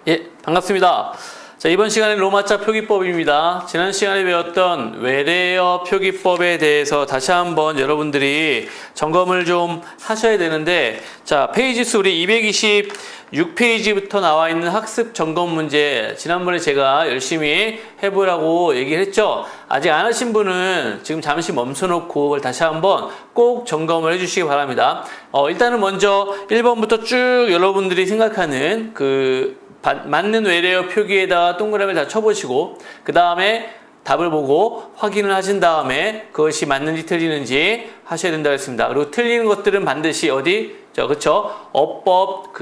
예, 반갑습니다. 자, 이번 시간은 로마자 표기법입니다. 지난 시간에 배웠던 외래어 표기법에 대해서 다시 한번 여러분들이 점검을 좀 하셔야 되는데, 자, 페이지 수 우리 226페이지부터 나와 있는 학습 점검 문제, 지난번에 제가 열심히 해보라고 얘기를 했죠. 아직 안 하신 분은 지금 잠시 멈춰놓고 그걸 다시 한번 꼭 점검을 해주시기 바랍니다. 일단은 먼저 1번부터 쭉 여러분들이 생각하는 맞는 외래어 표기에다가 동그라미를 다 쳐보시고, 그 다음에 답을 보고 확인을 하신 다음에 그것이 맞는지 틀리는지 하셔야 된다고 했습니다. 그리고 틀리는 것들은 반드시 그쵸? 어법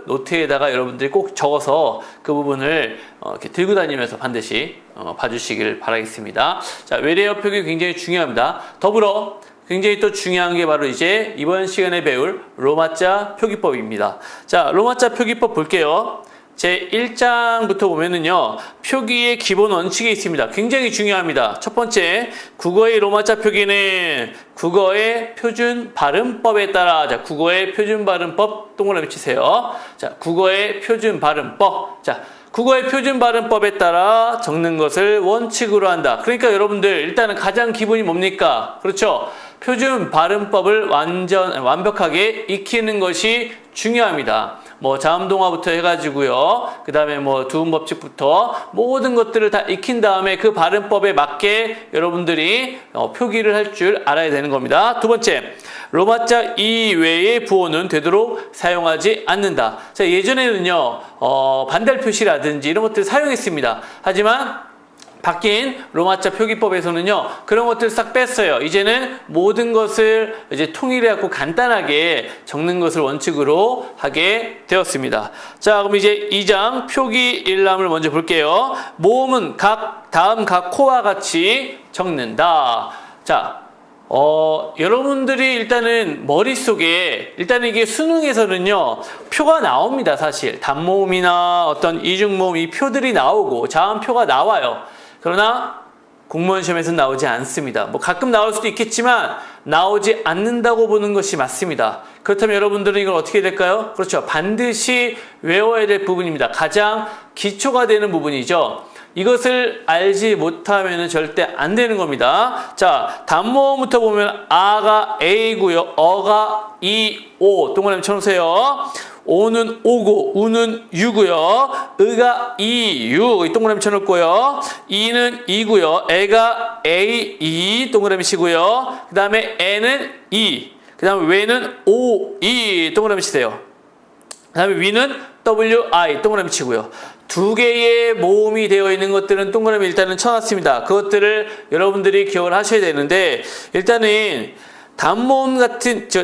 노트에다가 여러분들이 꼭 적어서 그 부분을 이렇게 들고 다니면서 반드시 봐주시길 바라겠습니다. 자, 외래어 표기 굉장히 중요합니다. 더불어 굉장히 또 중요한 게 바로 이제 이번 시간에 배울 로마자 표기법입니다. 자, 로마자 표기법 볼게요. 제 1장부터 보면은요, 표기의 기본 원칙이 있습니다. 굉장히 중요합니다. 첫 번째, 국어의 로마자 표기는 국어의 표준 발음법에 따라, 자, 국어의 표준 발음법 동그라미 치세요. 자, 국어의 표준 발음법. 자, 국어의 표준 발음법에 따라 적는 것을 원칙으로 한다. 그러니까 여러분들 일단은 가장 기본이 뭡니까? 그렇죠? 표준 발음법을 완벽하게 익히는 것이 중요합니다. 자음동화부터 해가지고요. 그 다음에 두음 법칙부터 모든 것들을 다 익힌 다음에 그 발음법에 맞게 여러분들이 표기를 할 줄 알아야 되는 겁니다. 두 번째, 로마자 이외의 부호는 되도록 사용하지 않는다. 자, 예전에는요, 반달 표시라든지 이런 것들을 사용했습니다. 하지만 바뀐 로마자 표기법에서는요, 그런 것들을 싹 뺐어요. 이제는 모든 것을 이제 통일해갖고 간단하게 적는 것을 원칙으로 하게 되었습니다. 자, 그럼 이제 2장 표기 일람을 먼저 볼게요. 모음은 다음 각 코와 같이 적는다. 자, 여러분들이 일단은 머릿속에, 일단은 이게 수능에서는요, 표가 나옵니다, 사실. 단모음이나 어떤 이중모음, 이 표들이 나오고, 자음표가 나와요. 그러나 공무원 시험에서는 나오지 않습니다. 가끔 나올 수도 있겠지만 나오지 않는다고 보는 것이 맞습니다. 그렇다면 여러분들은 이걸 어떻게 해야 될까요? 그렇죠. 반드시 외워야 될 부분입니다. 가장 기초가 되는 부분이죠. 이것을 알지 못하면 절대 안 되는 겁니다. 자, 단모음부터 보면 아가 A고요. 어가 이, 오. 동그라미 쳐놓으세요. 오는 오고, 우는 유고요. 의가 이, 유. 동그라미 쳐놓고요. 이는 이고요. 애가 A, 이. 동그라미 치고요. 그 다음에 애는 이. 그 다음에 외는 오, 이. 동그라미 치세요. 그 다음에 위는 W, I. 동그라미 치고요. 두 개의 모음이 되어 있는 것들은 동그라미 일단은 쳐놨습니다. 그것들을 여러분들이 기억을 하셔야 되는데, 일단은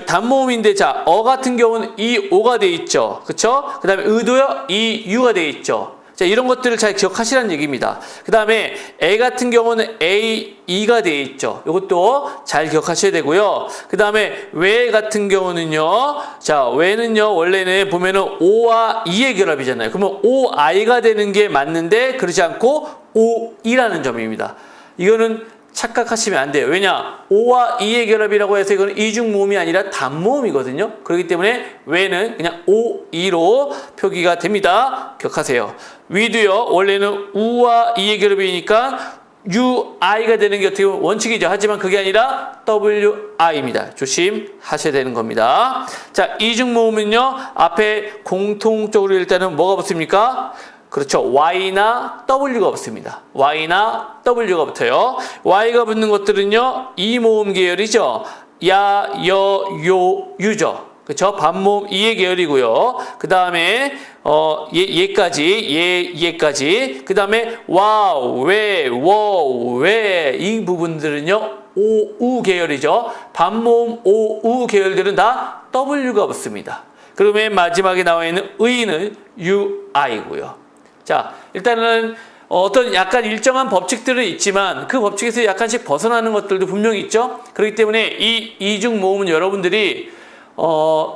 단모음인데, 자, 어 같은 경우는 이, 오가 되어 있죠. 그쵸? 그 다음에 의도요, 이, 유가 되어 있죠. 자, 이런 것들을 잘 기억하시라는 얘기입니다. 그 다음에 애 같은 경우는 A, E가 되어 있죠. 이것도 잘 기억하셔야 되고요. 그 다음에 외 같은 경우는요, 자, 외는요, 원래는 보면은 O와 E의 결합이잖아요. 그러면 OI가 되는 게 맞는데, 그렇지 않고 OE라는 점입니다. 이거는 착각하시면 안 돼요. 왜냐? O와 E의 결합이라고 해서 이거는 이중모음이 아니라 단모음이거든요. 그렇기 때문에 외는 그냥 O, E로 표기가 됩니다. 기억하세요. 위도요, 원래는 U와 E의 결합이니까 U, I가 되는 게 어떻게 보면 원칙이죠. 하지만 그게 아니라 W, I입니다. 조심하셔야 되는 겁니다. 자, 이중모음은요, 앞에 공통적으로 일단은 뭐가 붙습니까? 그렇죠. Y나 W가 붙습니다. Y나 W가 붙어요. Y가 붙는 것들은요, 이모음 계열이죠. 야, 여, 요, 유죠. 그렇죠. 반모음 이의 계열이고요. 그 다음에 얘까지. 그 다음에 와, 왜, 워, 왜 이 부분들은요, 오, 우 계열이죠. 반모음 오, 우 계열들은 다 W가 붙습니다. 그러면 마지막에 나와 있는 의는 U, I고요. 자, 일단은 어떤 약간 일정한 법칙들은 있지만 그 법칙에서 약간씩 벗어나는 것들도 분명히 있죠. 그렇기 때문에 이 이중 모음은 여러분들이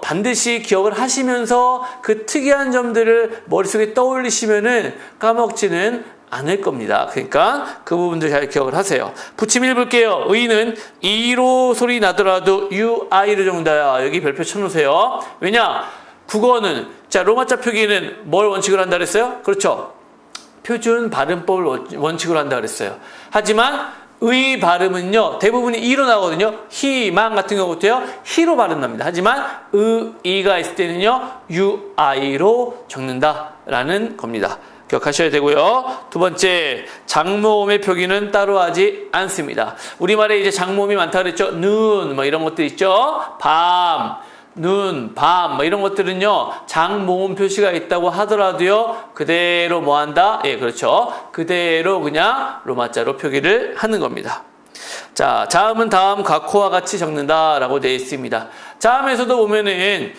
반드시 기억을 하시면서 그 특이한 점들을 머릿속에 떠올리시면은 까먹지는 않을 겁니다. 그러니까 그 부분들 잘 기억을 하세요. 붙임 1 볼게요. 의는 이로 소리 나더라도 UI로 적는다. 여기 별표 쳐놓으세요. 왜냐? 국어는 자 로마자 표기는 뭘 원칙으로 한다 그랬어요? 그렇죠. 표준 발음법을 원칙으로 한다 그랬어요. 하지만 의 발음은요 대부분이 이로 나오거든요. 희망 같은 경우도요 희로 발음납니다. 하지만 이가 있을 때는요 ui로 적는다라는 겁니다. 기억하셔야 되고요. 두 번째, 장모음의 표기는 따로 하지 않습니다. 우리말에 이제 장모음이 많다 그랬죠. 눈, 뭐 이런 것들 있죠. 밤, 눈, 밤, 뭐 이런 것들은요, 장모음 표시가 있다고 하더라도요, 그대로 뭐 한다? 예, 그렇죠. 그대로 그냥 로마자로 표기를 하는 겁니다. 자, 자음은 다음 각호와 같이 적는다라고 되어 있습니다. 자음에서도 보면은,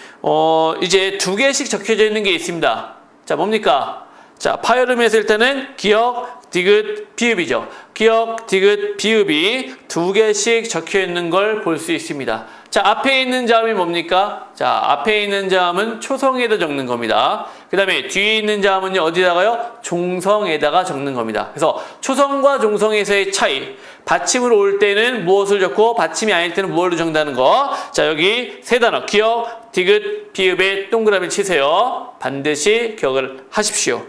이제 두 개씩 적혀져 있는 게 있습니다. 자, 뭡니까? 자, 파열음에서 일단은 기역, 디귿, 비읍이죠. 기역, 디귿, 비읍이 두 개씩 적혀 있는 걸 볼 수 있습니다. 자, 앞에 있는 자음이 뭡니까? 자, 앞에 있는 자음은 초성에다 적는 겁니다. 그 다음에 뒤에 있는 자음은요, 어디다가요? 종성에다가 적는 겁니다. 그래서 초성과 종성에서의 차이. 받침으로 올 때는 무엇을 적고 받침이 아닐 때는 무엇을 적는다는 거. 자, 여기 세 단어. 기역, 디귿, 비읍에 동그라미 치세요. 반드시 기억을 하십시오.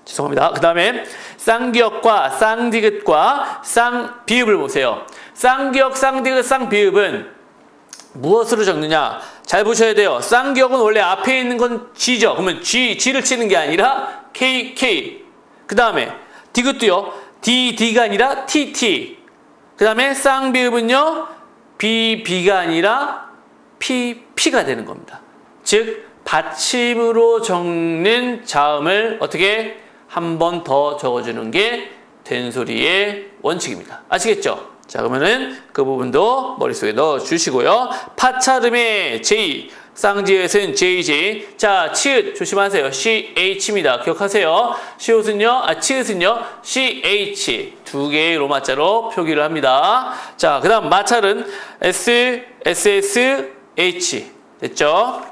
죄송합니다. 그 다음에 쌍기역과 쌍디귿과 쌍비읍을 보세요. 쌍기역, 쌍디귿, 쌍비읍은 무엇으로 적느냐? 잘 보셔야 돼요. 쌍기역은 원래 앞에 있는 건 G죠. 그러면 G를 치는 게 아니라 K. 그 다음에 디귿도요. D가 아니라 TT. 그 다음에 쌍비읍은요. B가 아니라 P가 되는 겁니다. 즉 받침으로 적는 자음을 어떻게 한 번 더 적어주는 게 된소리의 원칙입니다. 아시겠죠? 자, 그러면은 그 부분도 머릿속에 넣어주시고요. 파차름의 J, 쌍지읒은 JJ. 자, 치읒 조심하세요. CH입니다. 기억하세요. 치읒은요, CH 두 개의 로마자로 표기를 합니다. 자, 그 다음 마찰은 SSH 됐죠?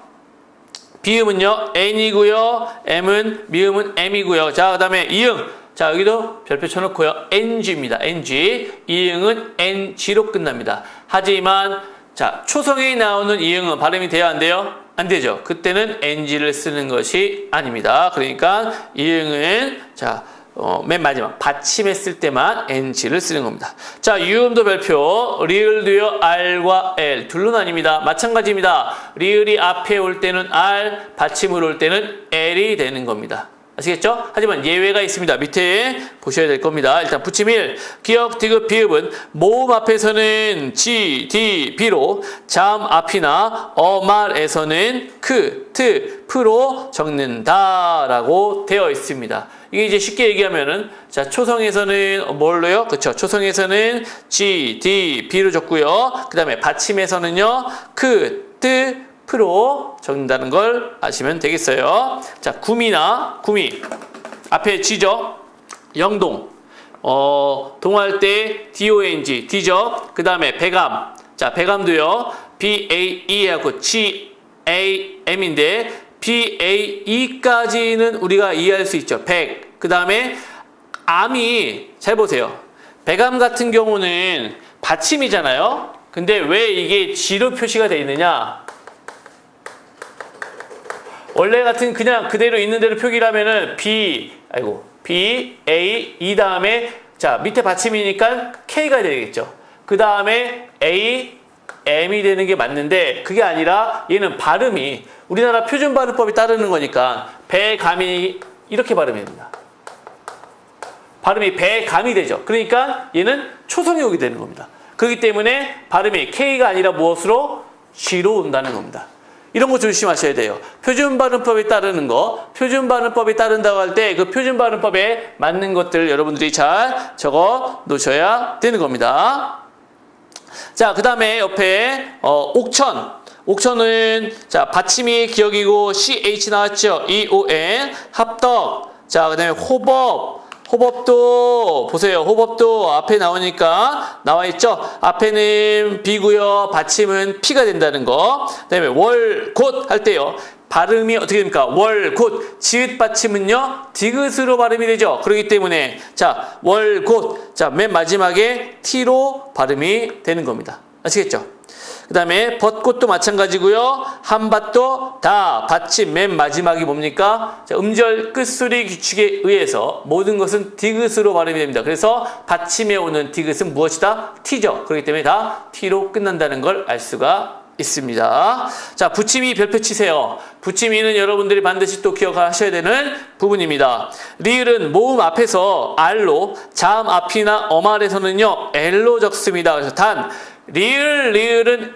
비음은요 N이고요. M은 미음은 M이고요. 자, 그 다음에 이응. 자, 여기도 별표 쳐놓고요. NG입니다. NG. 이응은 NG로 끝납니다. 하지만 자, 초성에 나오는 이응은 발음이 돼야 안 돼요? 안 되죠. 그때는 NG를 쓰는 것이 아닙니다. 그러니까 이응은 자, 맨 마지막 받침했을 때만 NG를 쓰는 겁니다. 자, 유음도 별표. 리을도요 R과 L 둘로 나뉩니다. 마찬가지입니다. 리을이 앞에 올 때는 R, 받침으로 올 때는 L이 되는 겁니다. 아시겠죠? 하지만 예외가 있습니다. 밑에 보셔야 될 겁니다. 일단 붙임 1. 기역, 디귿, 비읍은 모음 앞에서는 G, D, B로, 자음 앞이나 말에서는 크, 트, 프로 적는다라고 되어 있습니다. 이게 이제 쉽게 얘기하면은 자, 초성에서는 뭘로요? 그쵸? 초성에서는 G, D, B로 적고요. 그 다음에 받침에서는요. 크, 트, 프로 적는다는 걸 아시면 되겠어요. 자, 구미 앞에 G죠. 영동 동할 때 DONG D죠. 그 다음에 배감. 자, 배감도요 BAE하고 GAM인데 BAE까지는 우리가 이해할 수 있죠. 그 다음에 암이 잘 보세요. 배감 같은 경우는 받침이잖아요. 근데 왜 이게 G로 표시가 되어 있느냐? 원래 같은 그냥 그대로 있는 대로 표기를 하면은 B, A, E 다음에 자, 밑에 받침이니까 K가 되겠죠. 그 다음에 A, M이 되는 게 맞는데 그게 아니라 얘는 발음이 우리나라 표준 발음법이 따르는 거니까 배감이 이렇게 발음이 됩니다. 발음이 배감이 되죠. 그러니까 얘는 초성이 오게 되는 겁니다. 그렇기 때문에 발음이 K가 아니라 무엇으로? G로 온다는 겁니다. 이런 거 조심하셔야 돼요. 표준 발음법에 따르는 거, 표준 발음법에 따른다고 할 때 그 표준 발음법에 맞는 것들 여러분들이 잘 적어 놓으셔야 되는 겁니다. 자, 그 다음에 옆에 옥천은 자, 받침이 기역이고 CH 나왔죠. EON 합덕. 자, 그 다음에 호법도 보세요. 호법도 앞에 나오니까 나와 있죠. 앞에는 B고요. 받침은 P가 된다는 거. 그다음에 월곶 할 때요. 발음이 어떻게 됩니까? 월곶. 지읒 받침은요. 디귿으로 발음이 되죠. 그렇기 때문에 자, 월곶. 자, 맨 마지막에 T로 발음이 되는 겁니다. 아시겠죠? 그 다음에 벚꽃도 마찬가지고요. 한밭도 다 받침 맨 마지막이 뭡니까? 자, 음절 끝소리 규칙에 의해서 모든 것은 디귿으로 발음이 됩니다. 그래서 받침에 오는 디귿은 무엇이다? T죠. 그렇기 때문에 다 T로 끝난다는 걸 알 수가 있습니다. 자, 붙임이 별표 치세요. 붙임이는 여러분들이 반드시 또 기억하셔야 되는 부분입니다. 리을은 모음 앞에서 R로, 자음 앞이나 어말에서는요 L로 적습니다. 그래서 단 리을은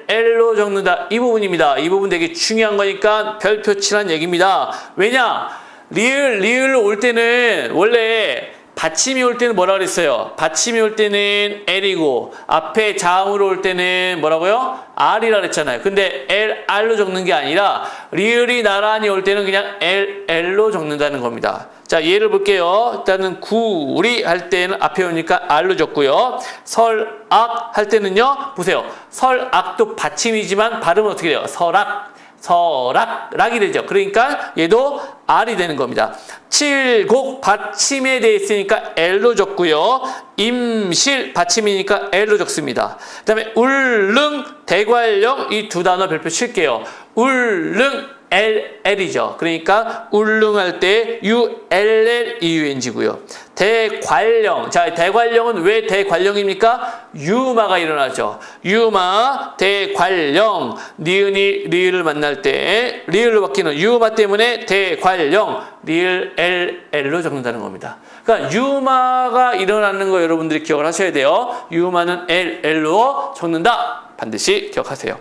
L로 적는다. 이 부분입니다. 이 부분 되게 중요한 거니까 별표 치란 얘기입니다. 왜냐? 리을로 올 때는 원래 받침이 올 때는 뭐라 그랬어요? 받침이 올 때는 L이고 앞에 자음으로 올 때는 뭐라고요? R이라 그랬잖아요. 근데 R로 적는 게 아니라 리을이 나란히 올 때는 그냥 L로 적는다는 겁니다. 자, 예를 볼게요. 일단은 구리 할 때는 앞에 오니까 R로 적고요. 설악 할 때는요. 보세요. 설악도 받침이지만 발음은 어떻게 돼요? 락이 되죠. 그러니까 얘도 R이 되는 겁니다. 칠곡 받침에 대해 있으니까 L로 적고요. 임실 받침이니까 L로 적습니다. 그 다음에 울릉, 대관령 이 두 단어 별표 칠게요. 울릉 L이죠. 그러니까 울릉할 때 ULLEUNG고요. 대관령. 자, 대관령은 왜 대관령입니까? 유마가 일어나죠. 유마, 대관령. 니은이 리을을 만날 때 리을로 바뀌는 유마 때문에 대관령. 리을 L로 적는다는 겁니다. 그러니까 유마가 일어나는 거 여러분들이 기억을 하셔야 돼요. 유마는 L로 적는다. 반드시 기억하세요.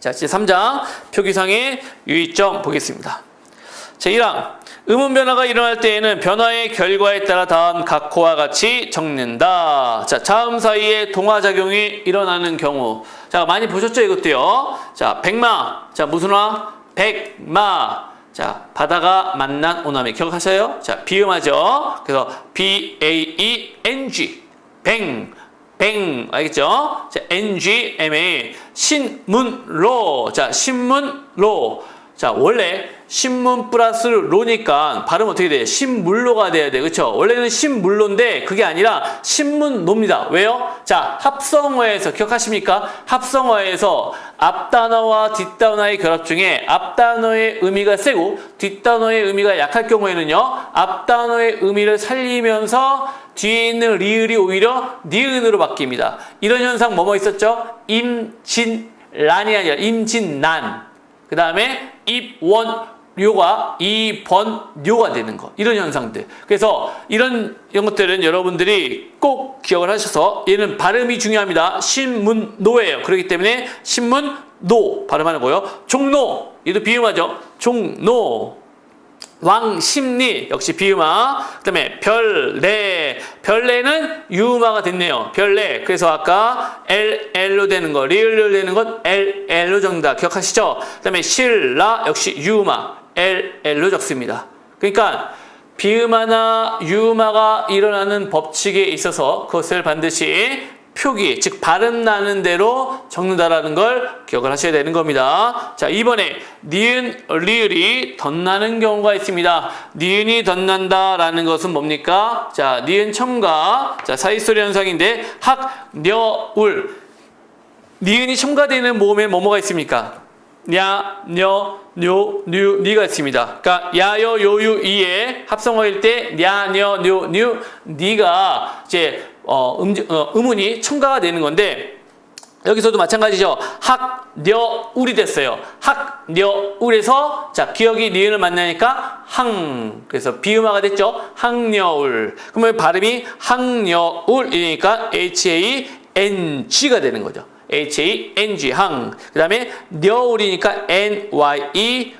자, 제3장 표기상의 유의점 보겠습니다. 제1항 음운 변화가 일어날 때에는 변화의 결과에 따라 다음 각호와 같이 적는다. 자, 자음 사이에 동화작용이 일어나는 경우. 자, 많이 보셨죠? 이것도요. 자, 백마. 자, 무슨 화? 백마. 자, 바다가 만난 오남이 기억하세요? 자, 비음하죠. 그래서 BAENG. 뱅 알겠죠? 자, NGMA 신문로. 자, 신문로. 자, 원래 신문 플러스 로니까 발음 어떻게 돼요? 신물로가 돼야 돼. 그렇죠? 원래는 신물로인데 그게 아니라 신문노입니다. 왜요? 자, 합성어에서 기억하십니까? 합성어에서 앞단어와 뒷단어의 결합 중에 앞단어의 의미가 세고 뒷단어의 의미가 약할 경우에는요. 앞단어의 의미를 살리면서 뒤에 있는 리을이 오히려 니은으로 바뀝니다. 이런 현상 뭐뭐 있었죠? 임진란이 아니라 임진난. 그 다음에 입원료가 입번료가 되는 거. 이런 현상들. 그래서 이런 것들은 여러분들이 꼭 기억을 하셔서 얘는 발음이 중요합니다. 신문노예요. 그렇기 때문에 신문노 발음하는 거고요. 종로. 얘도 비음하죠. 종로. 왕심리 역시 비음화. 그 다음에 별내. 별내는 유음화가 됐네요. 별내. 그래서 아까 L로 되는 거, 리을로 되는 건 L로 적는다. 기억하시죠? 그 다음에 신라 역시 유음화. L로 적습니다. 그러니까 비음화나 유음화가 일어나는 법칙에 있어서 그것을 반드시 표기, 즉 발음 나는 대로 적는다라는 걸 기억을 하셔야 되는 겁니다. 자, 이번에 니은, 리을이 덧나는 경우가 있습니다. 니은이 덧난다라는 것은 뭡니까? 자, 니은 첨가. 자, 사이소리 현상인데 학, 녀, 울. 니은이 첨가되는 모음에 뭐뭐가 있습니까? 야, 녀, 뇨, 뉴, 니가 있습니다. 그러니까 야여, 요유, 이에 합성어일 때 야, 녀, 뇨, 뉴, 니가 이제 음운이 첨가가 되는 건데 여기서도 마찬가지죠. 학, 녀, 울이 됐어요. 학, 녀, 울에서 자, 기억이 니은을 만나니까 항. 그래서 비음화가 됐죠. 항녀울. 그러면 발음이 항녀울이니까 HANG가 되는 거죠. HANG, 항. 그 다음에 녀울이니까 NYEOUL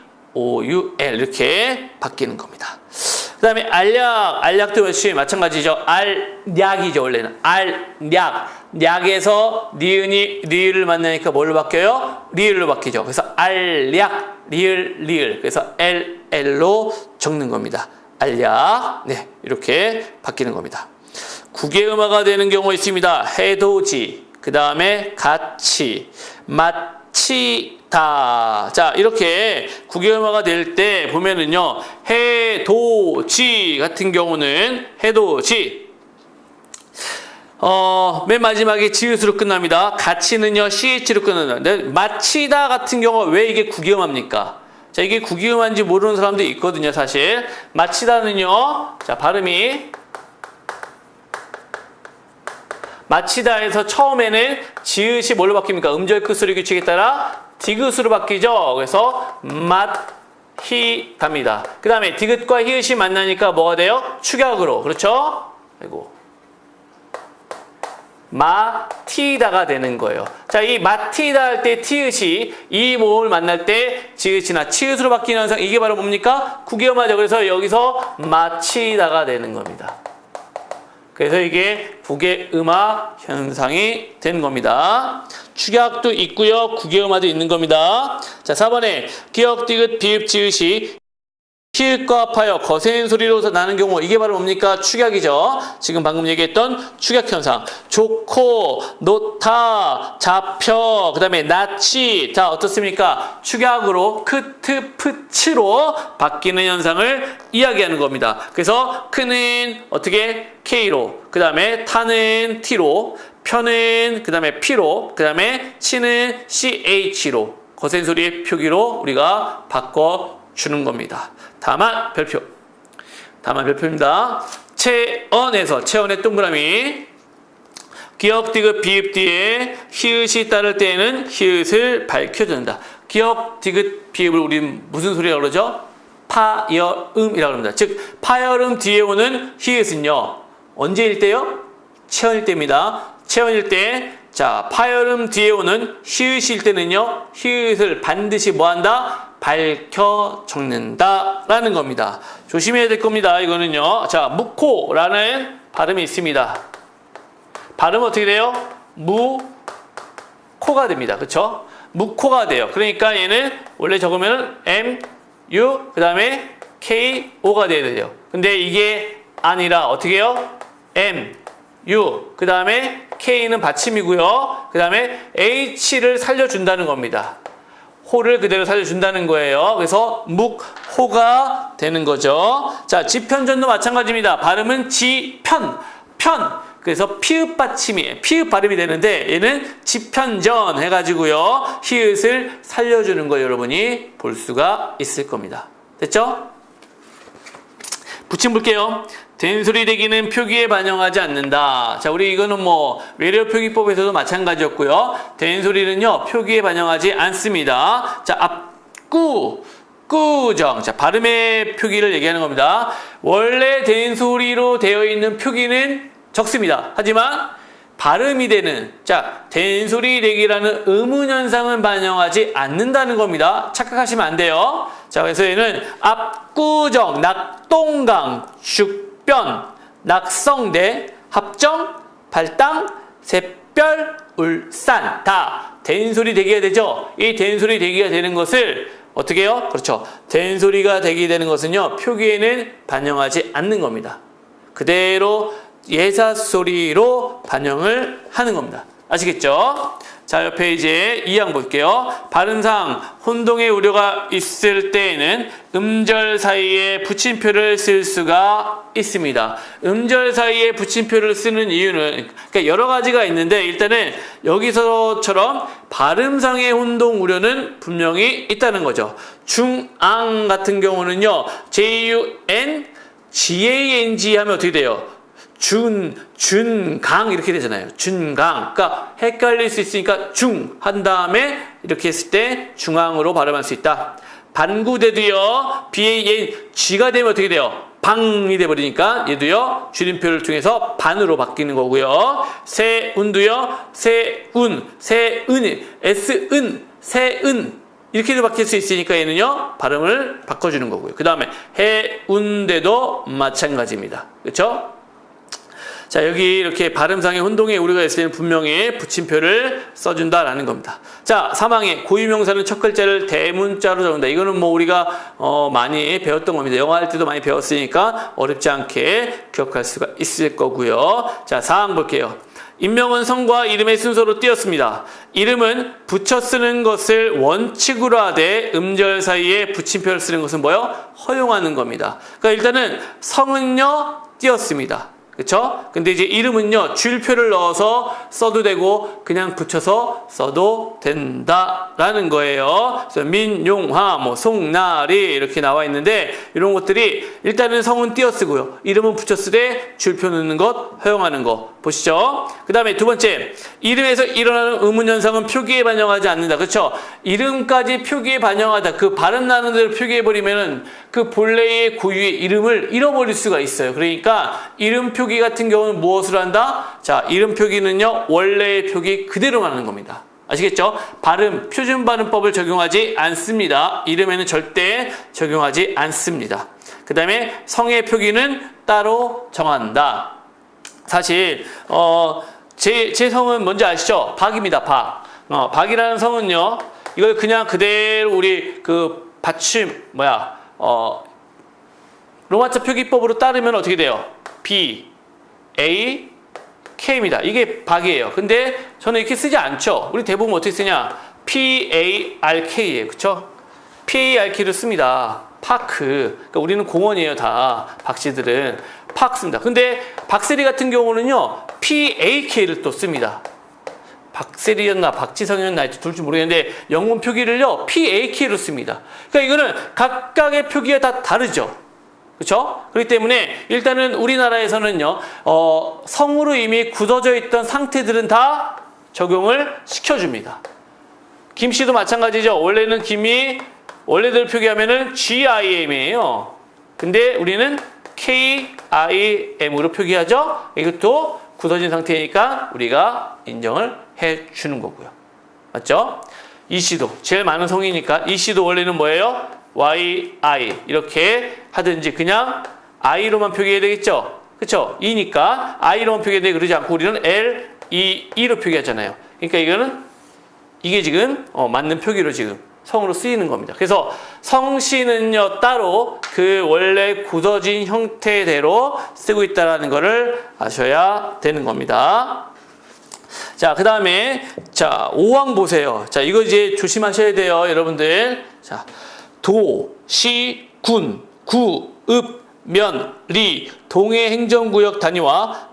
이렇게 바뀌는 겁니다. 그 다음에 알약도 역시 마찬가지죠. 알약이죠. 원래는 알약. 약에서 니은이 리을을 만나니까 뭘로 바뀌어요? 리을로 바뀌죠. 그래서 알약, 리을. 그래서 L로 적는 겁니다. 알약. 네, 이렇게 바뀌는 겁니다. 국외음화가 되는 경우가 있습니다. 해돋이. 그 다음에 같이, 마치다. 자, 이렇게 국외음화가 될 때 보면은요, 해돋이 같은 경우는 해돋이. 맨 마지막에 지읒으로 끝납니다. 같이는요, CH로 끝납니다. 마치다 같은 경우 왜 이게 구기음합니까? 자, 이게 구기음한지 모르는 사람도 있거든요, 사실. 마치다는요, 자, 발음이 마치다에서 처음에는 지읒이 뭘로 바뀝니까? 음절 끝소리 규칙에 따라 디귿으로 바뀌죠. 그래서 맛히답니다. 그 다음에 디귿과 히읗이 만나니까 뭐가 돼요? 축약으로. 그렇죠? 아이고. 마티다가 되는 거예요. 자, 이 마티다 할 때 티읕이 이 모음을 만날 때 지읒이나 치읒으로 바뀌는 현상, 이게 바로 뭡니까? 구기음하죠. 그래서 여기서 마치다가 되는 겁니다. 그래서 이게 구개음화 현상이 되는 겁니다. 축약도 있고요. 구개음화도 있는 겁니다. 자, 4번에 기역, 디귿, 비읍, 지읒이 히읗과 합하여 거센 소리로 나는 경우, 이게 바로 뭡니까? 축약이죠. 지금 방금 얘기했던 축약 현상. 좋고, 놓다, 잡혀, 그 다음에 나치. 자, 어떻습니까? 축약으로 크트, 프치로 바뀌는 현상을 이야기하는 겁니다. 그래서 크는 어떻게? K로, 그 다음에 타는 T로, 펴는 그 다음에 P로, 그 다음에 치는 CH로 거센 소리의 표기로 우리가 바꿔주는 겁니다. 다만 별표입니다. 체언의 동그라미. 기역, 디귿, 비읍 뒤에 히읗이 따를 때에는 히읗을 밝혀준다. 기역, 디귿, 비읍을 우리는 무슨 소리라고 그러죠? 파여음이라고 합니다. 즉 파여음 뒤에 오는 히읗은요, 언제일 때요? 체언일 때입니다. 체언일 때, 자, 파여음 뒤에 오는 히읗일 때는요, 히읗을 반드시 뭐한다? 밝혀 적는다라는 겁니다. 조심해야 될 겁니다. 이거는요. 자, 무코라는 발음이 있습니다. 발음은 어떻게 돼요? 무코가 됩니다. 그렇죠? 무코가 돼요. 그러니까 얘는 원래 적으면 M, U, 그 다음에 K, O가 돼야 돼요. 근데 이게 아니라 어떻게 해요? M, U, 그 다음에 K는 받침이고요. 그 다음에 H를 살려준다는 겁니다. 호를 그대로 살려준다는 거예요. 그래서 묵호가 되는 거죠. 자, 지편전도 마찬가지입니다. 발음은 지편, 편. 그래서 피읍 받침이, 피읍 발음이 되는데 얘는 지편전 해가지고요, 히읗을 살려주는 거 여러분이 볼 수가 있을 겁니다. 됐죠? 붙임 볼게요. 된소리 대기는 표기에 반영하지 않는다. 자, 우리 이거는 뭐 외래어 표기법에서도 마찬가지였고요. 된소리는요, 표기에 반영하지 않습니다. 자, 앞구, 꾸정. 자, 발음의 표기를 얘기하는 겁니다. 원래 된소리로 되어 있는 표기는 적습니다. 하지만 발음이 되는, 자, 된소리 대기라는 의문 현상은 반영하지 않는다는 겁니다. 착각하시면 안 돼요. 자, 그래서 얘는 압구정, 낙동강, 죽변, 낙성대, 합정, 발당, 샛별, 울산. 다 된소리 대기가 되죠. 이 된소리 대기가 되는 것을 어떻게 해요? 그렇죠. 된소리가 되게 되는 것은요, 표기에는 반영하지 않는 겁니다. 그대로 예사소리로 반영을 하는 겁니다. 아시겠죠? 자, 옆에 이제 2항 볼게요. 발음상 혼동의 우려가 있을 때에는 음절 사이에 붙임표를 쓸 수가 있습니다. 음절 사이에 붙임표를 쓰는 이유는, 그러니까 여러 가지가 있는데, 일단은 여기서처럼 발음상의 혼동 우려는 분명히 있다는 거죠. 중앙 같은 경우는요, JUN, GANG 하면 어떻게 돼요? 준강 이렇게 되잖아요. 준강. 그러니까 헷갈릴 수 있으니까 중 한 다음에 이렇게 했을 때 중앙으로 발음할 수 있다. 반구대도요, BAN, G가 되면 어떻게 돼요? 방이 돼버리니까 얘도요, 줄임표를 통해서 반으로 바뀌는 거고요. 세운도요, 세운, 세은, S은, 세은 이렇게도 바뀔 수 있으니까 얘는요, 발음을 바꿔주는 거고요. 그 다음에 해운대도 마찬가지입니다. 그렇죠? 자, 여기 이렇게 발음상의 혼동에 우려가 있을 때는 분명히 붙임표를 써준다라는 겁니다. 자, 3항에 고유명사는 첫 글자를 대문자로 적는다. 이거는 뭐 우리가 많이 배웠던 겁니다. 영어 할 때도 많이 배웠으니까 어렵지 않게 기억할 수가 있을 거고요. 자, 4항 볼게요. 인명은 성과 이름의 순서로 띄었습니다. 이름은 붙여 쓰는 것을 원칙으로 하되 음절 사이에 붙임표를 쓰는 것은 뭐요? 허용하는 겁니다. 그러니까 일단은 성은요, 띄었습니다. 그쵸? 근데 이제 이름은요, 줄표를 넣어서 써도 되고, 그냥 붙여서 써도 된다라는 거예요. 그래서 민용화, 뭐, 송나리, 이렇게 나와 있는데, 이런 것들이 일단은 성은 띄어쓰고요. 이름은 붙여쓰되, 줄표 넣는 것, 허용하는 거. 보시죠? 그 다음에 두 번째, 이름에서 일어나는 의문현상은 표기에 반영하지 않는다. 그쵸? 이름까지 표기에 반영하다. 그 발음 나는 대로 표기해버리면은 그 본래의 고유의 이름을 잃어버릴 수가 있어요. 그러니까 이름 표기 같은 경우는 무엇을 한다? 자, 이름 표기는요, 원래의 표기 그대로 하는 겁니다. 아시겠죠? 발음, 표준 발음법을 적용하지 않습니다. 이름에는 절대 적용하지 않습니다. 그 다음에 성의 표기는 따로 정한다. 사실 제 성은 뭔지 아시죠? 박입니다. 박. 박이라는 성은요, 이걸 그냥 그대로 우리 그 받침 로마자 표기법으로 따르면 어떻게 돼요? B, A, K입니다. 이게 박이에요. 근데 저는 이렇게 쓰지 않죠. 우리 대부분 어떻게 쓰냐? P, A, R, K예요. 그쵸? P, A, R, K를 씁니다. 파크. 그러니까 우리는 공원이에요. 다 박씨들은 파크 씁니다. 근데 박세리 같은 경우는요, P, A, K를 또 씁니다. 박세리였나 박지성이었나 둘 줄 모르겠는데 영문 표기를요, P, A, K로 씁니다. 그러니까 이거는 각각의 표기가 다 다르죠. 그렇죠? 그렇기 때문에 일단은 우리나라에서는요, 성으로 이미 굳어져 있던 상태들은 다 적용을 시켜줍니다. 김씨도 마찬가지죠. 원래는 김이 원래대로 표기하면은 GIM이에요. 근데 우리는 KIM으로 표기하죠. 이것도 굳어진 상태니까 우리가 인정을 해주는 거고요. 맞죠? 이씨도 제일 많은 성이니까 이씨도 원래는 뭐예요? YI 이렇게 하든지 그냥 I로만 표기해야 되겠죠? 그쵸? E니까 I로만 표기해야 돼. 그러지 않고 우리는 L, E, E로 표기하잖아요. 그러니까 이게 지금 맞는 표기로 지금 성으로 쓰이는 겁니다. 그래서 성씨는요, 따로 그 원래 굳어진 형태대로 쓰고 있다는 것을 아셔야 되는 겁니다. 자, 그 다음에, 자, 5항 보세요. 자, 이거 이제 조심하셔야 돼요, 여러분들. 자, 도, 시, 군, 구, 읍, 면, 리, 동해 행정구역 단위와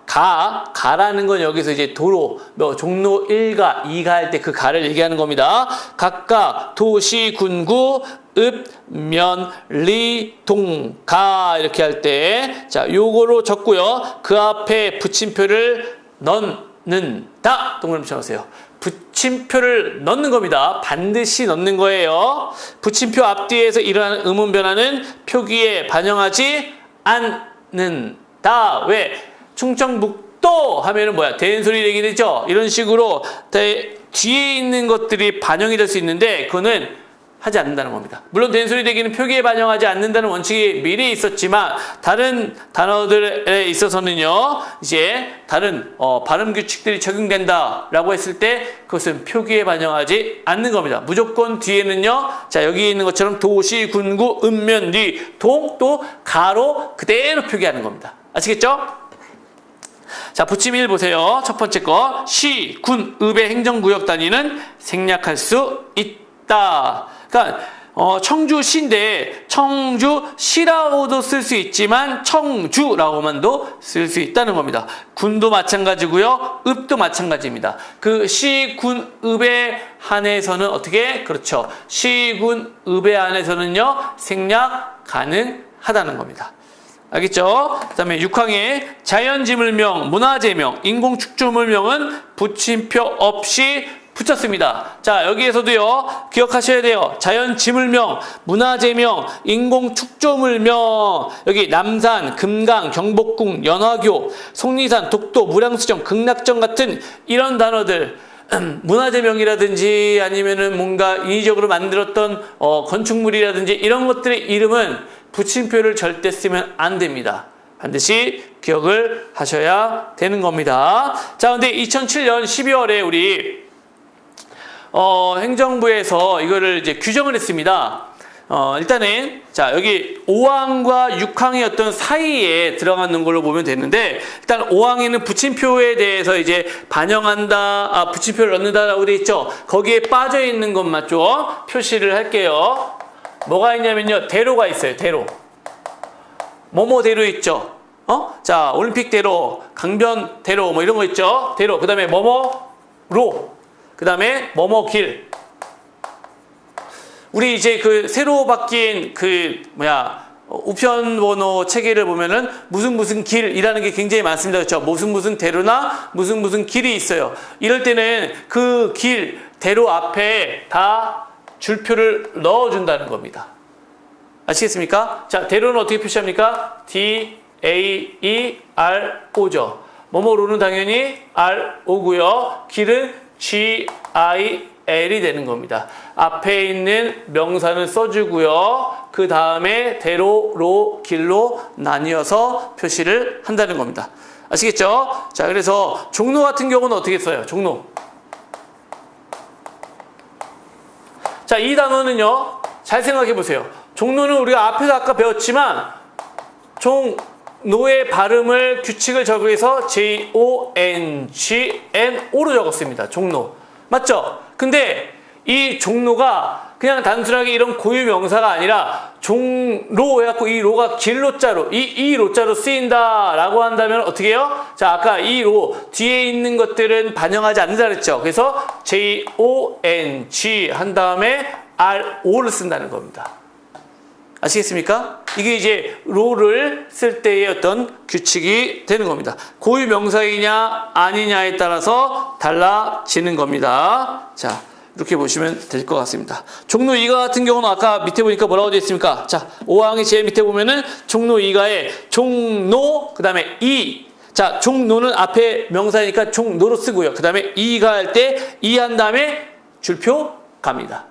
가라는 건 여기서 이제 도로, 종로 1가, 2가 할 때 그 가를 얘기하는 겁니다. 각각 도시, 군구, 읍, 면, 리, 동, 가 이렇게 할 때, 자, 요거로 적고요. 그 앞에 붙임표를 넣는다. 동그라미 쳐놓으세요. 붙임표를 넣는 겁니다. 반드시 넣는 거예요. 붙임표 앞뒤에서 일어나는 의문 변화는 표기에 반영하지 않는다. 왜? 충청북도 하면은 뭐야? 된소리 얘기 되죠? 이런 식으로 뒤에 있는 것들이 반영이 될 수 있는데 그거는 하지 않는다는 겁니다. 물론 된소리 대기는 표기에 반영하지 않는다는 원칙이 미리 있었지만 다른 단어들에 있어서는요, 이제 다른 발음 규칙들이 적용된다라고 했을 때 그것은 표기에 반영하지 않는 겁니다. 무조건 뒤에는요, 자, 여기 있는 것처럼 도시, 군구, 읍면, 리, 동, 또 가로 그대로 표기하는 겁니다. 아시겠죠? 자, 붙임 1 보세요. 첫 번째 거, 시, 군, 읍의 행정구역 단위는 생략할 수 있다. 그러니까 청주시인데 청주시라고도 쓸 수 있지만 청주라고만도 쓸 수 있다는 겁니다. 군도 마찬가지고요. 읍도 마찬가지입니다. 그 시, 군, 읍에 한해서는 어떻게? 그렇죠. 시, 군, 읍에 한해서는요, 생략 가능하다는 겁니다. 알겠죠? 그 다음에 6항에 자연지물명, 문화재명, 인공축조물명은 붙임표 없이 붙였습니다. 자, 여기에서도요, 기억하셔야 돼요. 자연지물명, 문화재명, 인공축조물명, 여기 남산, 금강, 경복궁, 연화교, 속리산, 독도, 무량수정, 극락정 같은 이런 단어들, 문화재명이라든지 아니면은 뭔가 인위적으로 만들었던 건축물이라든지 이런 것들의 이름은 붙임표를 절대 쓰면 안 됩니다. 반드시 기억을 하셔야 되는 겁니다. 자, 근데 2007년 12월에 우리 행정부에서 이거를 이제 규정을 했습니다. 일단은 자, 여기 5항과 6항의 어떤 사이에 들어가는 걸로 보면 되는데, 일단 5항에는 붙임표에 대해서 이제 반영한다, 붙임표를 넣는다라고 되어 있죠. 거기에 빠져 있는 것만 좀 표시를 할게요. 뭐가 있냐면요, 대로가 있어요. 대로. 뭐뭐 대로 있죠. 자, 올림픽대로, 강변대로 뭐 이런 거 있죠. 대로. 그다음에 뭐뭐로. 그다음에 뭐뭐길. 우리 이제 그 새로 바뀐 우편번호 체계를 보면은 무슨 길이라는 게 굉장히 많습니다. 그렇죠? 무슨 대로나 무슨 길이 있어요. 이럴 때는 그 길, 대로 앞에 다 줄표를 넣어준다는 겁니다. 아시겠습니까? 자, 대로는 어떻게 표시합니까? D-A-E-R-O죠. 뭐뭐로는 당연히 R-O고요. 길은 G-I-L이 되는 겁니다. 앞에 있는 명사는 써주고요. 그 다음에 대로, 로, 길로 나뉘어서 표시를 한다는 겁니다. 아시겠죠? 자, 그래서 종로 같은 경우는 어떻게 써요? 종로. 자, 이 단어는요, 잘 생각해 보세요. 종로는 우리가 앞에서 아까 배웠지만, 종로의 발음을 규칙을 적용해서 J-O-N-G-N-O로 적었습니다. 종로. 맞죠? 근데 이 종로가 그냥 단순하게 이런 고유 명사가 아니라 종로 해갖고 이 로가 길로자로, 이 로자로 쓰인다라고 한다면 어떻게 해요? 자, 아까 이 로 뒤에 있는 것들은 반영하지 않는다 그랬죠. 그래서 J-O-N-G 한 다음에 R-O를 쓴다는 겁니다. 아시겠습니까? 이게 이제 로를 쓸 때의 어떤 규칙이 되는 겁니다. 고유 명사이냐 아니냐에 따라서 달라지는 겁니다. 자, 이렇게 보시면 될 것 같습니다. 종로 2가 같은 경우는 아까 밑에 보니까 뭐라고 되어 있습니까? 자, 5항의 제일 밑에 보면은 종로 2가에 종로, 그 다음에 이. 자, 종로는 앞에 명사니까 종로로 쓰고요. 그 다음에 이가 할 때 이 한 다음에 줄표 갑니다.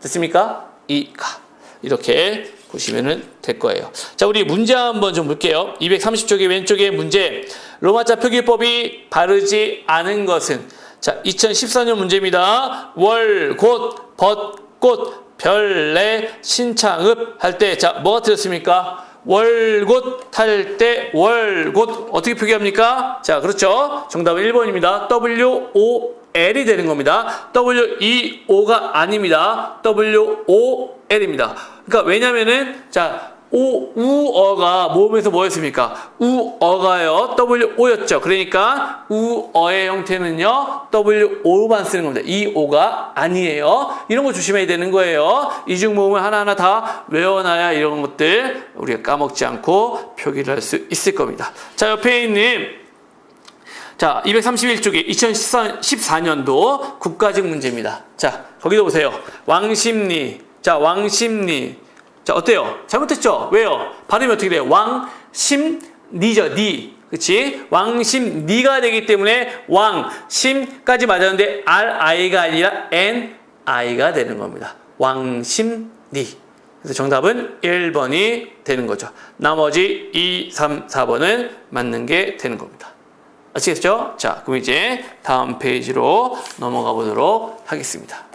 됐습니까? 이가. 이렇게 보시면 될 거예요. 자, 우리 문제 한번 좀 볼게요. 230쪽의 왼쪽에 문제. 로마자 표기법이 바르지 않은 것은, 자, 2014년 문제입니다. 월, 곧, 벚꽃, 별내, 신창읍 할 때, 자, 뭐가 틀렸습니까? 월곶 할 때 월곶 어떻게 표기합니까? 자, 그렇죠. 정답은 1번입니다. WOL이 되는 겁니다. WEO가 아닙니다. WOL입니다. 그러니까 왜냐면은, 자, 우어가 모음에서 뭐였습니까? 우어가요. WO였죠. 그러니까 우어의 형태는요, WO만 쓰는 겁니다. 이 O가 아니에요. 이런 거 조심해야 되는 거예요. 이중 모음을 하나하나 다 외워놔야 이런 것들 우리가 까먹지 않고 표기를 할 수 있을 겁니다. 자, 옆에 있는, 자, 231쪽에 2014년도 국가직 문제입니다. 자, 거기도 보세요. 왕십리. 자, 왕십리. 자, 어때요? 잘못했죠? 왜요? 발음이 어떻게 돼요? 왕심리죠. 니. 그치? 왕심리가 되기 때문에 왕심까지 맞았는데 RI가 아니라 NI가 되는 겁니다. 왕심리. 그래서 정답은 1번이 되는 거죠. 나머지 2, 3, 4번은 맞는 게 되는 겁니다. 아시겠죠? 자, 그럼 이제 다음 페이지로 넘어가 보도록 하겠습니다.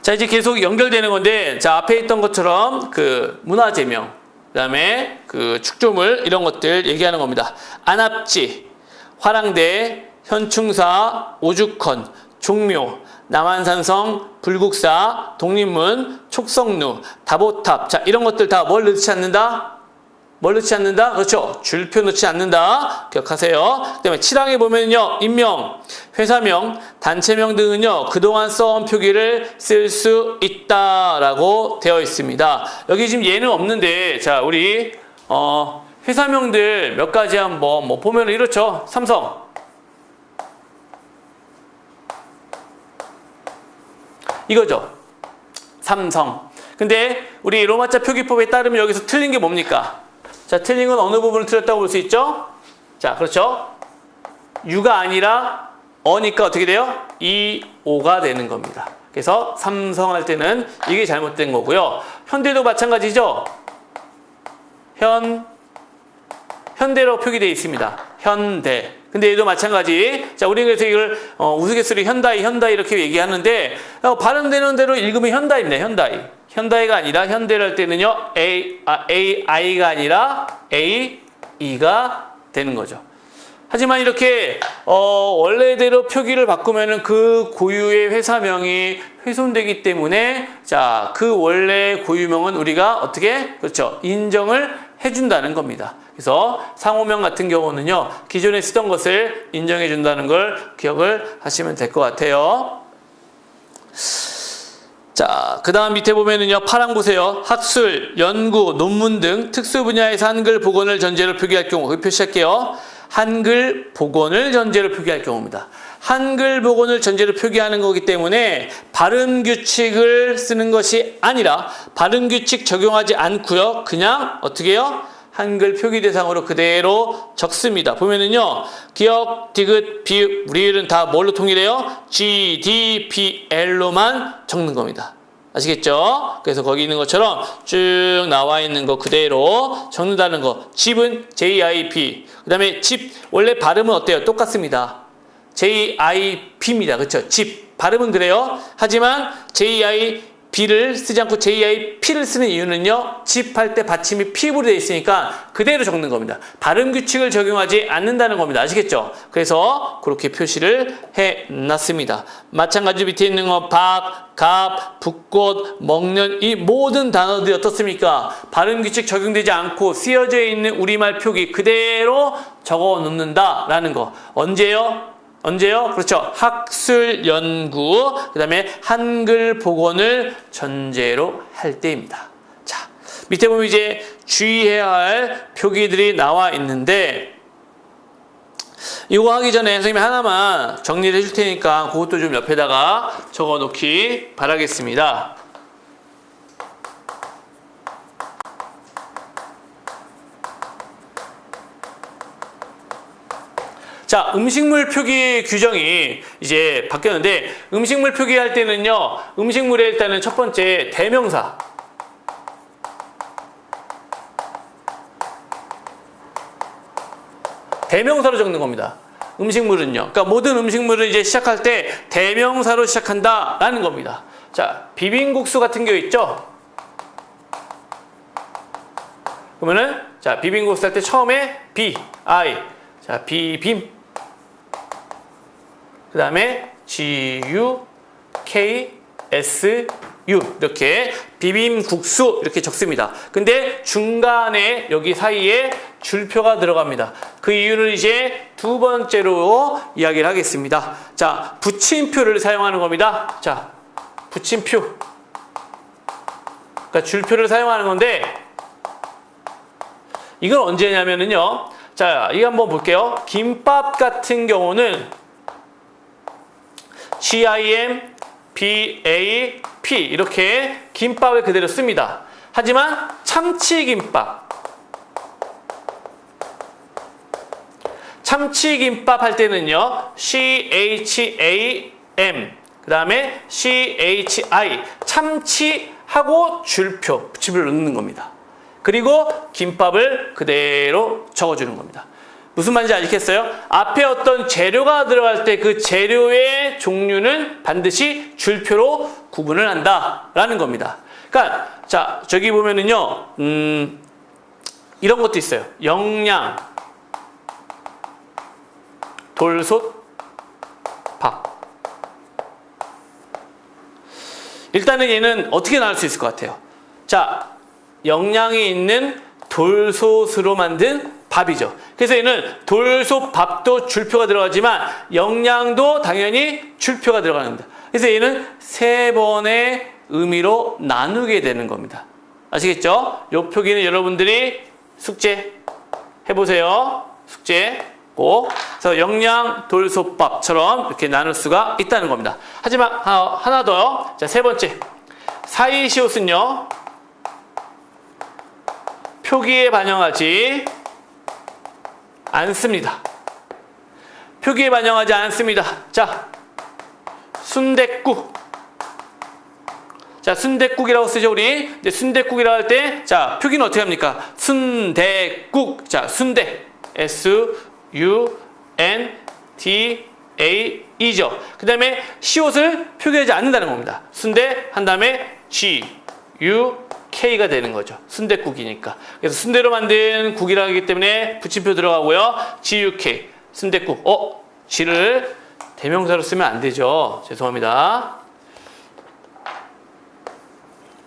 자, 이제 계속 연결되는 건데, 자, 앞에 있던 것처럼 그 문화제명, 그 다음에 그 축조물, 이런 것들 얘기하는 겁니다. 안압지, 화랑대, 현충사, 오죽헌, 종묘, 남한산성, 불국사, 독립문, 촉성루, 다보탑. 자, 이런 것들 다 뭘 넣지 않는다? 뭘 넣지 않는다? 그렇죠. 줄표 넣지 않는다. 기억하세요. 그 다음에 7항에 보면요, 인명, 회사명, 단체명 등은요, 그동안 써온 표기를 쓸 수 있다라고 되어 있습니다. 여기 지금 얘는 없는데, 자, 우리, 회사명들 몇 가지 한번 뭐 보면은 이렇죠. 삼성. 이거죠. 삼성. 근데 우리 로마자 표기법에 따르면 여기서 틀린 게 뭡니까? 자, 틀린 건 어느 부분을 틀렸다고 볼 수 있죠? 자, 그렇죠. 유가 아니라 어니까 어떻게 돼요? 이 오가 되는 겁니다. 그래서 삼성 할 때는 이게 잘못된 거고요. 현대도 마찬가지죠. 현대로 표기되어 있습니다. 현대. 근데 얘도 마찬가지. 자, 우리는 그래서 이걸 우스갯소리 현다이 이렇게 얘기하는데, 발음되는 대로 읽으면 현다입니다. 현다이. 현다이가 아니라 현대를 할 때는요, AI가 아니라 AE가 되는 거죠. 하지만 이렇게 원래대로 표기를 바꾸면은 그 고유의 회사명이 훼손되기 때문에, 자, 그 원래 고유명은 우리가 어떻게, 그렇죠, 인정을 해준다는 겁니다. 그래서 상호명 같은 경우는요, 기존에 쓰던 것을 인정해 준다는 걸 기억을 하시면 될 것 같아요. 자, 그 다음 밑에 보면은요, 파랑 보세요. 학술, 연구, 논문 등 특수 분야에서 한글 복원을 전제로 표기할 경우, 그 표시할게요. 한글 복원을 전제로 표기할 경우입니다. 한글 복원을 전제로 표기하는 거기 때문에 발음 규칙을 쓰는 것이 아니라 발음 규칙 적용하지 않고요. 그냥 어떻게 해요? 한글 표기 대상으로 그대로 적습니다. 보면은요, 기역, 디귿, 비읍, 리을은 다 뭘로 통일해요? G, D, P, L로만 적는 겁니다. 아시겠죠? 그래서 거기 있는 것처럼 쭉 나와 있는 거 그대로 적는다는 거. 집은 JIP. 그 다음에 집, 원래 발음은 어때요? 똑같습니다. JIP입니다. 그렇죠? 집. 발음은 그래요. 하지만 JIB를 쓰지 않고 JIP를 쓰는 이유는요, 집 할 때 받침이 P로 되어 있으니까 그대로 적는 겁니다. 발음 규칙을 적용하지 않는다는 겁니다. 아시겠죠? 그래서 그렇게 표시를 해놨습니다. 마찬가지로 밑에 있는 거 박, 갑, 붓꽃, 먹는 이 모든 단어들이 어떻습니까? 발음 규칙 적용되지 않고 쓰여져 있는 우리말 표기 그대로 적어 놓는다라는 거. 언제요? 그렇죠. 학술 연구, 그 다음에 한글 복원을 전제로 할 때입니다. 자, 밑에 보면 이제 주의해야 할 표기들이 나와 있는데, 이거 하기 전에 선생님이 하나만 정리를 해줄 테니까 그것도 좀 옆에다가 적어 놓기 바라겠습니다. 자, 음식물 표기 규정이 이제 바뀌었는데, 음식물 표기할 때는요, 음식물에 일단은 첫 번째 대명사. 대명사로 적는 겁니다. 음식물은요. 그러니까 모든 음식물을 이제 시작할 때 대명사로 시작한다라는 겁니다. 자, 비빔국수 같은 거 있죠? 그러면은, 자, 비빔국수 할 때 처음에 B, I. 자, 비빔. 그 다음에 GU, K, S, U 이렇게 비빔국수 이렇게 적습니다. 근데 중간에 여기 사이에 줄표가 들어갑니다. 그 이유를 이제 두 번째로 이야기를 하겠습니다. 자, 붙임표를 사용하는 겁니다. 자, 붙임표. 그러니까 줄표를 사용하는 건데, 이건 언제냐면은요. 자, 이거 한번 볼게요. 김밥 같은 경우는 GIM, BAP 이렇게 김밥을 그대로 씁니다. 하지만 참치김밥 할 때는요, CHAM 그 다음에 CHI 참치하고 줄표, 붙임표를 넣는 겁니다. 그리고 김밥을 그대로 적어주는 겁니다. 무슨 말인지 아시겠어요? 앞에 어떤 재료가 들어갈 때 그 재료의 종류는 반드시 줄표로 구분을 한다라는 겁니다. 그러니까 자, 저기 보면은요, 이런 것도 있어요. 영양, 돌솥, 밥. 일단은 얘는 어떻게 나올 수 있을 것 같아요? 자, 영양이 있는 돌솥으로 만든 밥이죠. 그래서 얘는 돌솥 밥도 줄표가 들어가지만 영양도 당연히 줄표가 들어가는 겁니다. 그래서 얘는 세 번의 의미로 나누게 되는 겁니다. 아시겠죠? 이 표기는 여러분들이 숙제 해보세요. 숙제 꼭. 그래서 영양 돌솥밥처럼 이렇게 나눌 수가 있다는 겁니다. 하지만 하나 더요. 자, 세 번째. 사이시옷은요, 표기에 반영하지 않습니다. 표기에 반영하지 않습니다. 자, 순댓국. 자, 순댓국이라고 쓰죠, 우리. 근데 순댓국이라고 할 때, 자, 표기는 어떻게 합니까? 순댓국. 자, 순대. SUNDAE죠. 그 다음에 시옷을 표기하지 않는다는 겁니다. 순대 한 다음에 GUK가 되는 거죠. 순댓국이니까. 그래서 순대로 만든 국이라고 하기 때문에 붙임표 들어가고요. GUK. 순댓국. G를 대명사로 쓰면 안 되죠. 죄송합니다.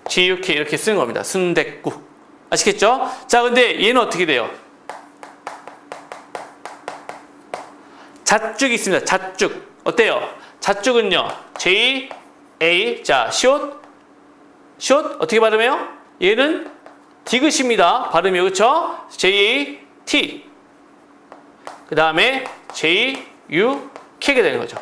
GUK 이렇게 쓰는 겁니다. 순댓국. 아시겠죠? 자, 근데 얘는 어떻게 돼요? 잣죽이 있습니다. 잣죽. 어때요? 잣죽은요. J, A. 자, 숏. 어떻게 발음해요? 얘는 디귿입니다. 발음이 그렇죠? J, A, T. 그 다음에 J, U, K가 되는 거죠.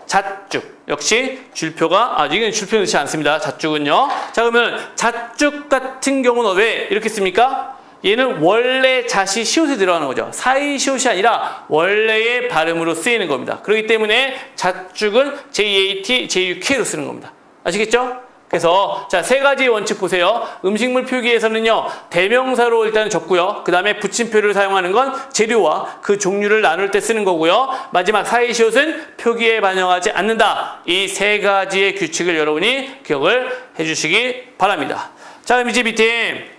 잣죽. 역시 줄표가, 이건 줄표 넣지 않습니다. 잣죽은요. 자, 그러면 잣죽 같은 경우는 왜 이렇게 씁니까? 얘는 원래 잣이 시옷에 들어가는 거죠. 사이 시옷이 아니라 원래의 발음으로 쓰이는 겁니다. 그렇기 때문에 잣죽은 JAT, JUK로 쓰는 겁니다. 아시겠죠? 그래서 자, 세 가지 원칙 보세요. 음식물 표기에서는요, 대명사로 일단 적고요. 그 다음에 붙임표를 사용하는 건 재료와 그 종류를 나눌 때 쓰는 거고요. 마지막 사이시옷은 표기에 반영하지 않는다. 이 세 가지의 규칙을 여러분이 기억을 해주시기 바랍니다. 자, 그럼 이제 밑에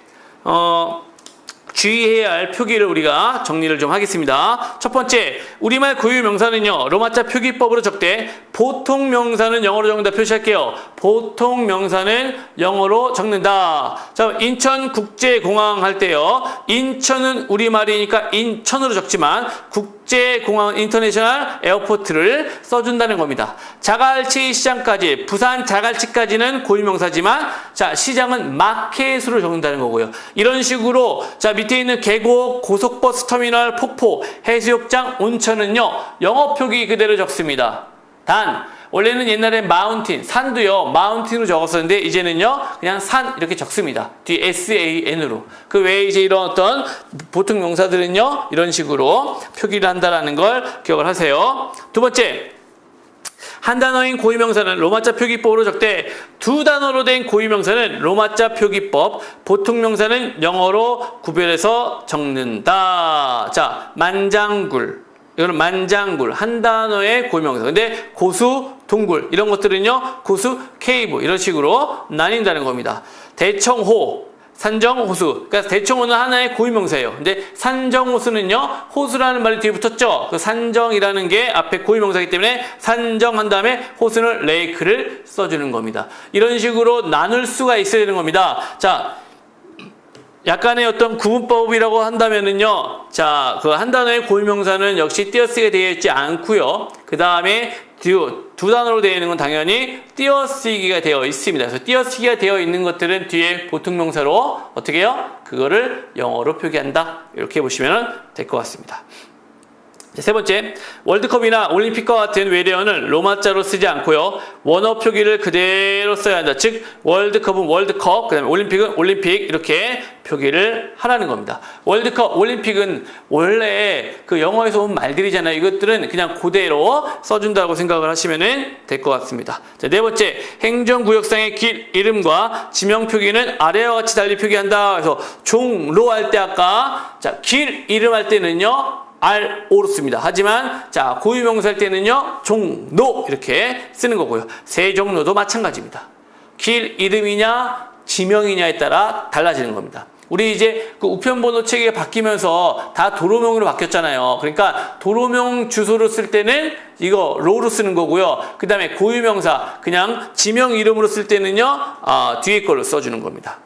주의해야 할 표기를 우리가 정리를 좀 하겠습니다. 첫 번째, 우리말 고유 명사는요, 로마자 표기법으로 적되 보통 명사는 영어로 적는다 표시할게요. 보통 명사는 영어로 적는다. 자, 인천국제공항 할 때요, 인천은 우리말이니까 인천으로 적지만 국제공항 인터내셔널 에어포트를 써준다는 겁니다. 자갈치 시장까지, 부산 자갈치까지는 고유명사지만, 자, 시장은 마켓으로 적는다는 거고요. 이런 식으로, 자, 밑에 있는 계곡, 고속버스 터미널, 폭포, 해수욕장, 온천은요, 영어 표기 그대로 적습니다. 단, 원래는 옛날에 마운틴, 산도요, 마운틴으로 적었었는데, 이제는요, 그냥 산, 이렇게 적습니다. 뒤에 SAN으로. 그 외에 이제 이런 어떤 보통 명사들은요, 이런 식으로 표기를 한다라는 걸 기억을 하세요. 두 번째, 한 단어인 고유명사는 로마자 표기법으로 적되 두 단어로 된 고유명사는 로마자 표기법, 보통 명사는 영어로 구별해서 적는다. 자, 만장굴. 이거는 만장굴. 한 단어의 고유명사. 근데 고수, 동굴. 이런 것들은요, 고수, 케이브. 이런 식으로 나뉜다는 겁니다. 대청호. 산정호수. 그러니까 대청호는 하나의 고유명사예요. 근데 산정호수는요, 호수라는 말이 뒤에 붙었죠. 그 산정이라는 게 앞에 고유명사이기 때문에 산정한 다음에 호수는 레이크를 써주는 겁니다. 이런 식으로 나눌 수가 있어야 되는 겁니다. 자, 약간의 어떤 구분법이라고 한다면은요, 자, 그 한 단어의 고유명사는 역시 띄어쓰기가 되어 있지 않고요. 그 다음에 두 단어로 되어 있는 건 당연히 띄어쓰기가 되어 있습니다. 그래서 띄어쓰기가 되어 있는 것들은 뒤에 보통 명사로 어떻게 해요? 그거를 영어로 표기한다. 이렇게 보시면 될 것 같습니다. 세 번째, 월드컵이나 올림픽과 같은 외래어는 로마자로 쓰지 않고요, 원어 표기를 그대로 써야 한다. 즉, 월드컵은 월드컵, 그 다음에 올림픽은 올림픽, 이렇게 표기를 하라는 겁니다. 월드컵, 올림픽은 원래 그 영어에서 온 말들이잖아요. 이것들은 그냥 그대로 써준다고 생각을 하시면 될 것 같습니다. 자, 네 번째, 행정구역상의 길 이름과 지명 표기는 아래와 같이 달리 표기한다. 그래서 종로 할 때 아까, 자, 길 이름 할 때는요, RO로 씁니다. 하지만 자, 고유명사 할 때는요, 종로 이렇게 쓰는 거고요. 세종로도 마찬가지입니다. 길 이름이냐 지명이냐에 따라 달라지는 겁니다. 우리 이제 그 우편번호 체계가 바뀌면서 다 도로명으로 바뀌었잖아요. 그러니까 도로명 주소를 쓸 때는 이거 로로 쓰는 거고요. 그 다음에 고유명사 그냥 지명 이름으로 쓸 때는요, 뒤에 걸로 써주는 겁니다.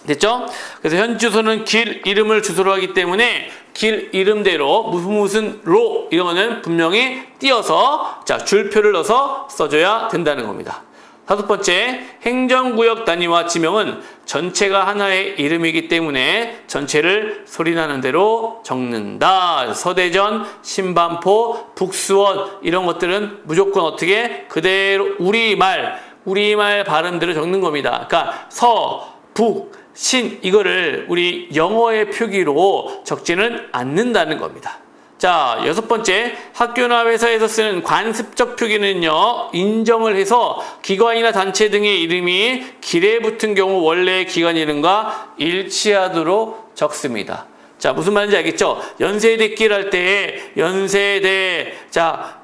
됐죠? 그래서 현 주소는 길 이름을 주소로 하기 때문에 길 이름대로 무슨 로 이런 거는 분명히 띄어서, 자, 줄표를 넣어서 써줘야 된다는 겁니다. 다섯 번째, 행정구역 단위와 지명은 전체가 하나의 이름이기 때문에 전체를 소리나는 대로 적는다. 서대전, 신반포, 북수원 이런 것들은 무조건 어떻게 그대로 우리말 발음대로 적는 겁니다. 그러니까 서, 북, 신 이거를 우리 영어의 표기로 적지는 않는다는 겁니다. 자, 여섯 번째, 학교나 회사에서 쓰는 관습적 표기는요, 인정을 해서 기관이나 단체 등의 이름이 길에 붙은 경우 원래의 기관 이름과 일치하도록 적습니다. 자, 무슨 말인지 알겠죠? 연세대길 할 때 연세대, 자,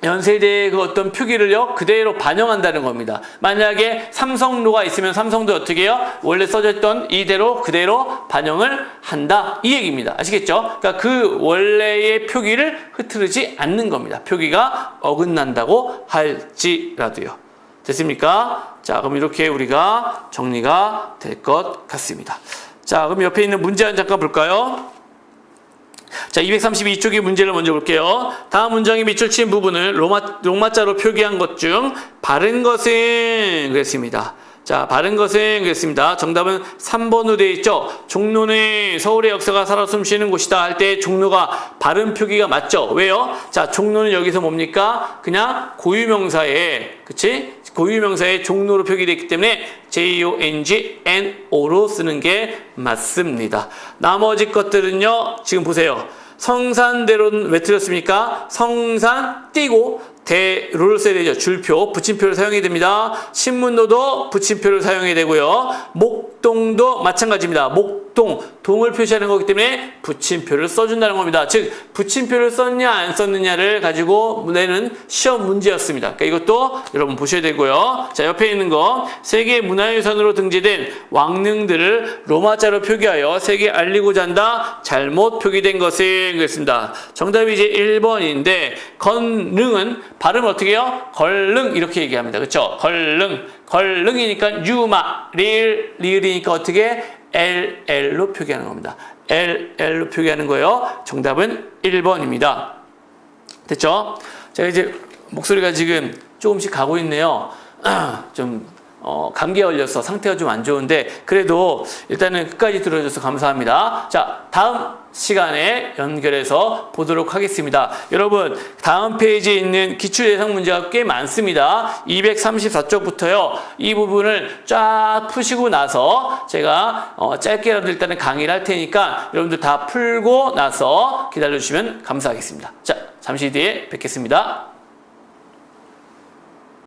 연세대의 그 어떤 표기를요, 그대로 반영한다는 겁니다. 만약에 삼성로가 있으면 삼성도 어떻게 해요? 원래 써져 있던 이대로 그대로 반영을 한다. 이 얘기입니다. 아시겠죠? 그러니까 그 원래의 표기를 흐트르지 않는 겁니다. 표기가 어긋난다고 할지라도요. 됐습니까? 자, 그럼 이렇게 우리가 정리가 될 것 같습니다. 자, 그럼 옆에 있는 문제 한 잠깐 볼까요? 자, 232쪽의 문제를 먼저 볼게요. 다음 문장에 밑줄 친 부분을 로마자로 표기한 것 중 바른 것은 그랬습니다. 자, 바른 것은 그랬습니다. 정답은 3번으로 되어 있죠. 종로는 서울의 역사가 살아 숨쉬는 곳이다 할 때 종로가 바른 표기가 맞죠. 왜요? 자, 종로는 여기서 뭡니까? 그냥 고유명사에, 그치? 고유명사에 종로로 표기되어 있기 때문에 JONGNO로 쓰는 게 맞습니다. 나머지 것들은요, 지금 보세요. 성산대로는 왜 틀렸습니까? 성산 띄고 대로를 써야 되죠. 줄표, 붙임표를 사용해야 됩니다. 신문도도 붙임표를 사용해야 되고요. 목동도 마찬가지입니다. 목동, 동을 표시하는 거기 때문에 붙임표를 써준다는 겁니다. 즉, 붙임표를 썼냐 안 썼느냐를 가지고 내는 시험 문제였습니다. 그러니까 이것도 여러분 보셔야 되고요. 자, 옆에 있는 거, 세계 문화유산으로 등재된 왕릉들을 로마자로 표기하여 세계에 알리고자 한다. 잘못 표기된 것은 그랬습니다. 정답이 이제 1번인데 건릉은 발음 어떻게 해요? 걸릉 이렇게 얘기합니다. 그렇죠? 걸릉. 걸릉이니까 유마, 리을이니까 어떻게? LL로 표기하는 겁니다. LL로 표기하는 거예요. 정답은 1번입니다. 됐죠? 자, 이제 목소리가 지금 조금씩 가고 있네요. 좀 감기에 걸려서 상태가 좀 안 좋은데 그래도 일단은 끝까지 들어줘서 감사합니다. 자, 다음 시간에 연결해서 보도록 하겠습니다. 여러분, 다음 페이지에 있는 기출 예상 문제가 꽤 많습니다. 234쪽부터요. 이 부분을 쫙 푸시고 나서 제가 짧게라도 일단은 강의를 할 테니까 여러분들 다 풀고 나서 기다려주시면 감사하겠습니다. 자, 잠시 뒤에 뵙겠습니다.